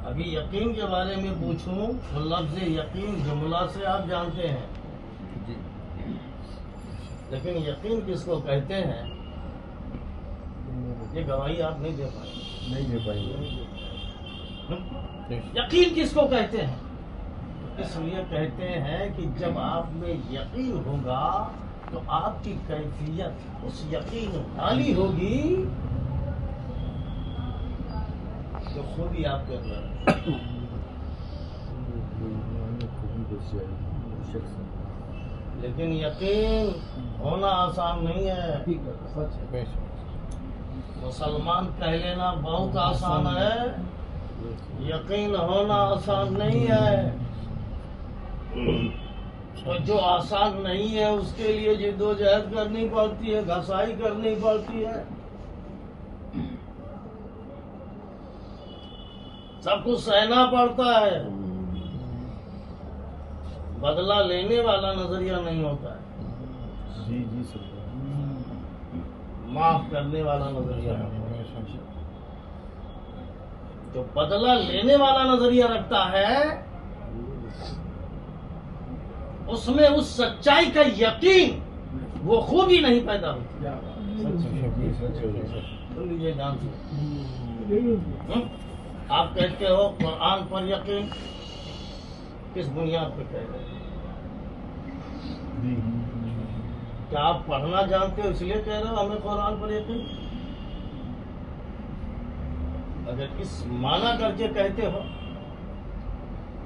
ابھی یقین کے بارے میں پوچھوں تو لفظ یقین جملہ سے آپ جانتے ہیں، لیکن یقین کس کو کہتے ہیں یہ گواہی آپ نہیں دے پائیں گے۔ یقین کس کو کہتے ہیں؟ اس لیے کہتے ہیں کہ جب آپ میں یقین ہوگا تو آپ کی کیفیت اس یقین والی ہوگی جو خوبی آپ کے اندر ہے۔ لیکن یقین ہونا آسان نہیں ہے۔ مسلمان کہہ لینا بہت آسان ہے، یقین ہونا آسان نہیں ہے۔ اور جو آسان نہیں ہے اس کے لیے جدوجہد کرنی پڑتی ہے، گھسائی کرنی پڑتی ہے، سب کچھ سہنا پڑتا ہے۔ بدلہ لینے والا نظریہ نہیں ہوتا ہے، معاف کرنے والا نظریہ ہوتا ہے۔ جو بدلہ لینے والا نظریہ رکھتا ہے اس میں اس سچائی کا یقین، وہ خوبی نہیں پیدا ہوتی۔ لیجیے جان سے آپ کہتے ہو قرآن پر یقین، کس بنیاد پہ کہہ رہے ہیں؟ کیا آپ پڑھنا جانتے ہو اس لیے کہہ رہے ہو ہمیں قرآن پر یقین؟ اگر اس معنی کر کے کہتے ہو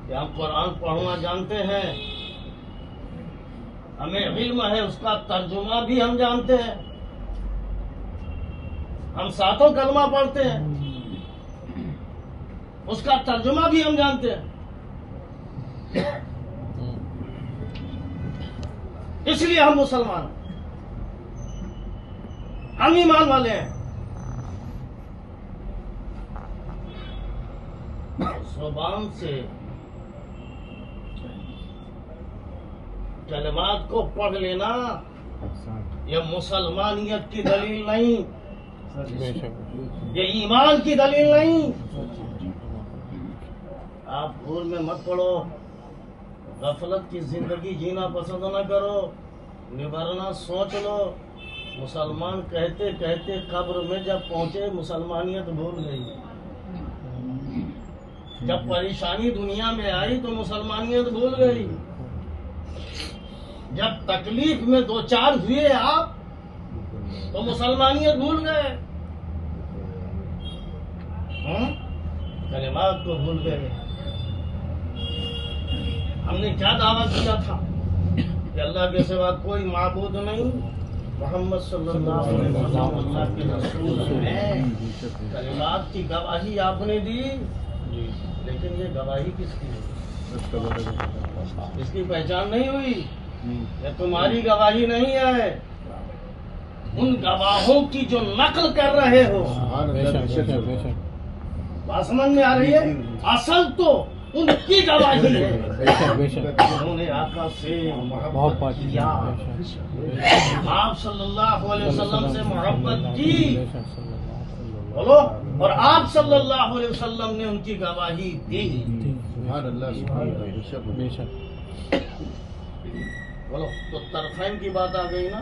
کہ ہم قرآن پڑھنا جانتے ہیں، ہمیں علم ہے، اس کا ترجمہ بھی ہم جانتے ہیں، ہم ساتوں کلمہ پڑھتے ہیں، اس کا ترجمہ بھی ہم جانتے ہیں، اس لیے ہم مسلمان ہیں، ہم ایمان والے ہیں۔ زبان سے کلمات کو پڑھ لینا یہ مسلمانیت کی دلیل نہیں، یہ ایمان کی دلیل نہیں۔ آپ بھول میں مت پڑو، غفلت کی زندگی جینا پسند نہ کرو، نبھرنا سوچ لو۔ مسلمان کہتے کہتے قبر میں جب پہنچے مسلمانیت بھول گئی، جب پریشانی دنیا میں آئی تو مسلمانیت بھول گئی، جب تکلیف میں دو چار ہوئے آپ تو مسلمانیت بھول گئے، کلمات کو بھول گئے۔ ہم نے کیا دعویٰ کیا تھا کہ اللہ کے سوا کوئی معبود نہیں، محمد صلی اللہ علیہ وسلم اللہ کے رسول ہیں۔ کلمات کی گواہی آپ نے دی، لیکن یہ گواہی کس کی ہوئی؟ اس کی پہچان نہیں ہوئی، یہ تمہاری گواہی نہیں ہے، ان گواہوں کی جو نقل کر رہے ہو۔ بات سمجھ میں آ رہی ہے؟ اصل تو ان کی گواہی ہے، انہوں نے آقا سے محبت کیا، آپ صلی اللہ علیہ وسلم سے محبت کی، بولو، اور آپ صلی اللہ علیہ وسلم نے ان کی گواہی دی۔ بولو، تو طرفین کی بات آ گئی نا۔